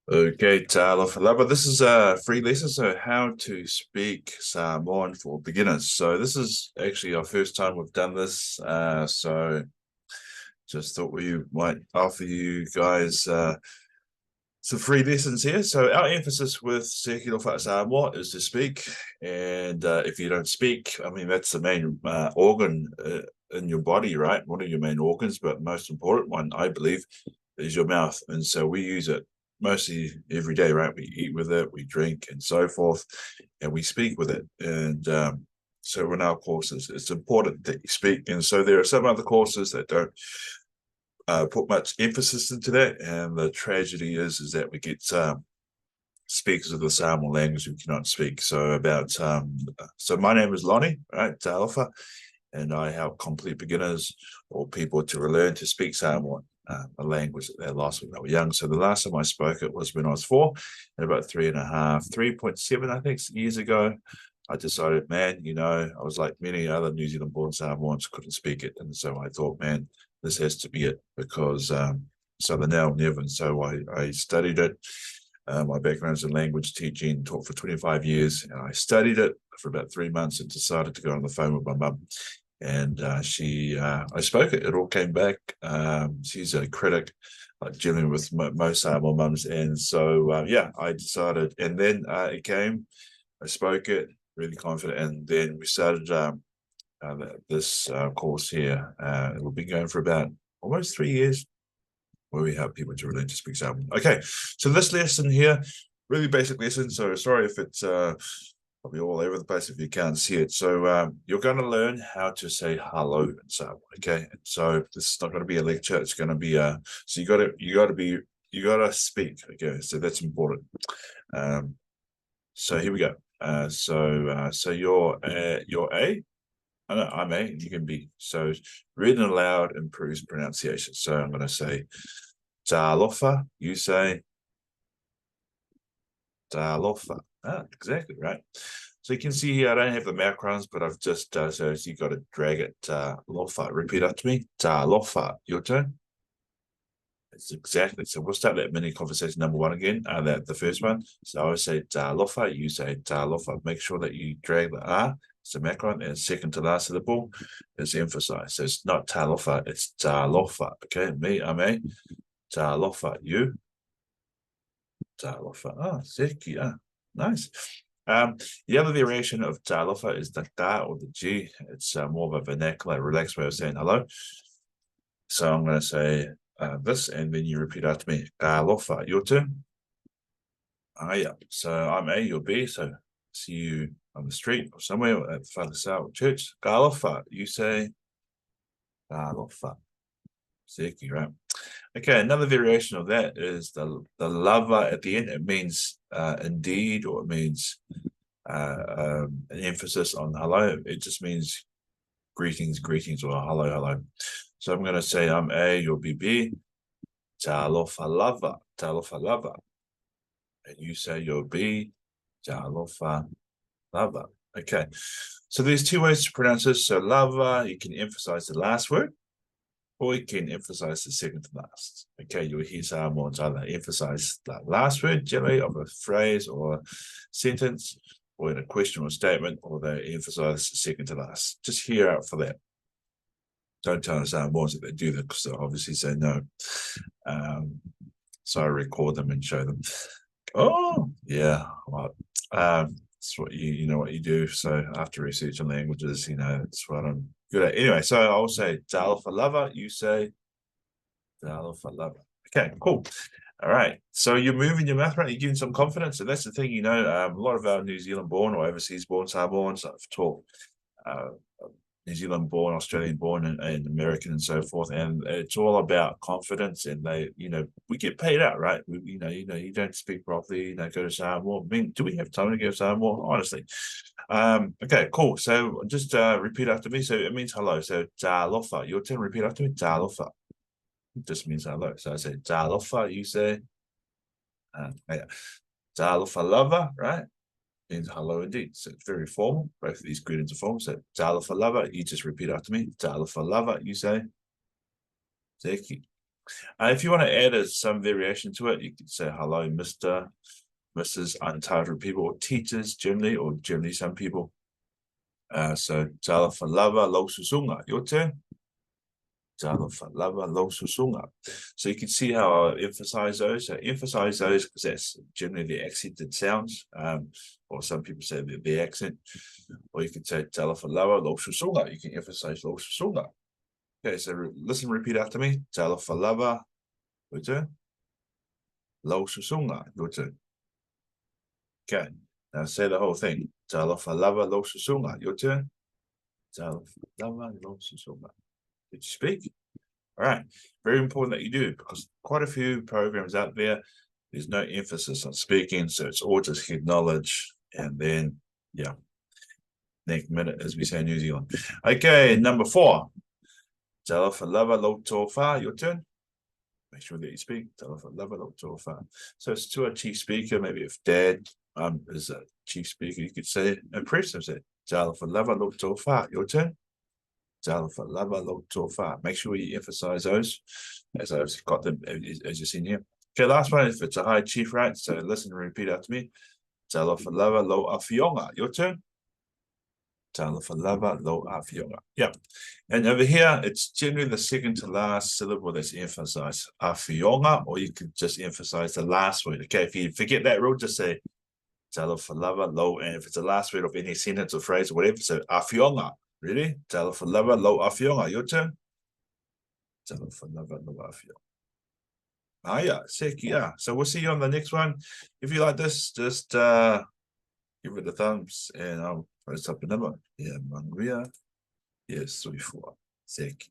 Okay, Tyler, for love, but this is a free lesson, so how to speak Samoan for beginners. So this is actually our first time we've done this. So just thought we might offer you guys some free lessons here. So our emphasis with Sekido Samoa is to speak, and if you don't speak, I mean that's the main organ in your body, right? One of your main organs, but most important one, I believe, is your mouth, and so we use it mostly every day, right? We eat with it, we drink, and so forth, and we speak with it. And so in our courses, it's important that you speak. And so there are some other courses that don't put much emphasis into that. And the tragedy is that we get speakers of the Samoan language who cannot speak. So my name is Lonnie, right? Alpha, and I help complete beginners or people to learn to speak Samoan, a language that they lost when they were young. So the last time I spoke it was when I was 4, and about 3.7, I think, years ago. I decided, man, I was like many other New Zealand born Samoans, couldn't speak it. And so I thought, man, this has to be it because so the now never. And so I studied it. My background is in language teaching, taught for 25 years, and I studied it for about 3 months and decided to go on the phone with my mum. And I spoke it. It all came back. She's a critic, like dealing with most Samoan mums. And so, I decided. And then it came, I spoke it, really confident. And then we started this course here. It'll be going for about almost 3 years, where we help people to relate to speak Samoan. Okay, so this lesson here, really basic lesson. So sorry if it's probably all over the place if you can't see it. So you're going to learn how to say hello in Samoan. Okay, so this is not going to be a lecture. It's going to be so you got to speak. Okay, so that's important. So here we go. So you're A. I know I'm A, and you can be. So reading aloud improves pronunciation. So I'm going to say Talofa. You say Talofa. Ah, exactly right. So you can see here, I don't have the macrons, but I've just, so you got to drag it, Lofa. Repeat after me. Talofa. Your turn. It's exactly. So we'll start that mini conversation number one again, that the first one. So I always say Talofa. You say Talofa. Make sure that you drag the R. It's the macron, and second to last syllable is emphasized. So it's not Talofa, it's Talofa. Okay, me, I'm A. Talofa. You. Talofa. Ah, Zeki. Ah, nice. The other variation of Talofa is the Da or the G. It's more of a vernacular, relaxed way of saying hello. So I'm going to say this, and then you repeat after me. Talofa. Your turn. Ah, yeah. So I'm A, you're B. So see you on the street or somewhere at the Father Sal Church. Talofa. You say Talofa. Zeki, right? Okay, another variation of that is the lava at the end. It means indeed, or it means an emphasis on hello. It just means greetings, greetings, or hello, hello. So I'm going to say I'm A, you'll be B. Talofa lava, talofa lava. And you say you're B. Talofa lava. Okay, so there's two ways to pronounce this. So lava, you can emphasize the last word, or you can emphasize the second to last. Okay, you'll hear Samoans either emphasize the last word generally of a phrase or sentence, or in a question or statement, or they emphasize the second to last. Just hear out for that. Don't tell the Samoans that they do that because they'll obviously say no. So I record them and show them. Oh, yeah. Well, it's what you know what you do. So after research on languages, that's what I'm good at. Anyway, so I'll say Dal for lover. You say Dal for lover. Okay, cool. All right. So you're moving your mouth, right? You're giving some confidence. And that's the thing, a lot of our New Zealand born or overseas born Samoans I've taught uh, New Zealand born, Australian born, and American and so forth. And it's all about confidence. And we get paid out, right? You don't speak properly, go to Samoa. I mean, do we have time to go to Samoa? Honestly. Okay, cool. So just repeat after me. So it means hello. So talofa. Your turn. Repeat after me. Talofa. It just means hello. So I say talofa. You say, yeah. Talofa lover, right? Means hello indeed. So it's very formal. Both of these greetings are formal. So Talofa lover, you just repeat after me. Talofa lover, you say Zeki. If you want to add some variation to it, you could say hello, Mr., Mrs., untitled people, or teachers generally, or generally some people. So tala falava lo susunga, your turn. Tala falava lo susunga. So you can see how I emphasize those. So emphasize those because that's generally the accented sounds, or some people say the accent. Or you can say tala falava lo susunga. You can emphasize lo susunga. Okay, so listen, repeat after me. Tala falava, your turn. Lo susunga, your turn. Okay, now say the whole thing. Tala falava lo susunga, your turn. Tala falava lo susunga. Did you speak? All right, very important that you do, because quite a few programs out there, there's no emphasis on speaking, so it's all just head knowledge, and then, yeah, next minute, as we say in New Zealand. Okay, number 4. Tala falava lo tofa, your turn. Make sure that you speak. Tala falava lo tofa. So it's to a chief speaker, maybe if dad is a chief speaker, you could say, impressive, say, Tala falava lo tofa, your turn. Make sure you emphasize those, as I've got them as you've seen here. Okay, last one, if it's a high chief, right? So listen and repeat after me. Talafalava lo afionga. Your turn. Talafalava lo afionga. Yeah. And over here, it's generally the second to last syllable that's emphasized. Afionga, or you could just emphasize the last word. Okay, if you forget that rule, just say talafalava lo, and if it's the last word of any sentence or phrase or whatever, so afionga. Ready? Talafalava lo afionga. Your turn. Talafalava lo afionga. Ah, yeah, sick, yeah. So we'll see you on the next one. If you like this, just give it a thumbs and I'll post up a number. Yeah, Mangria. Yes, 3, 4. Sick.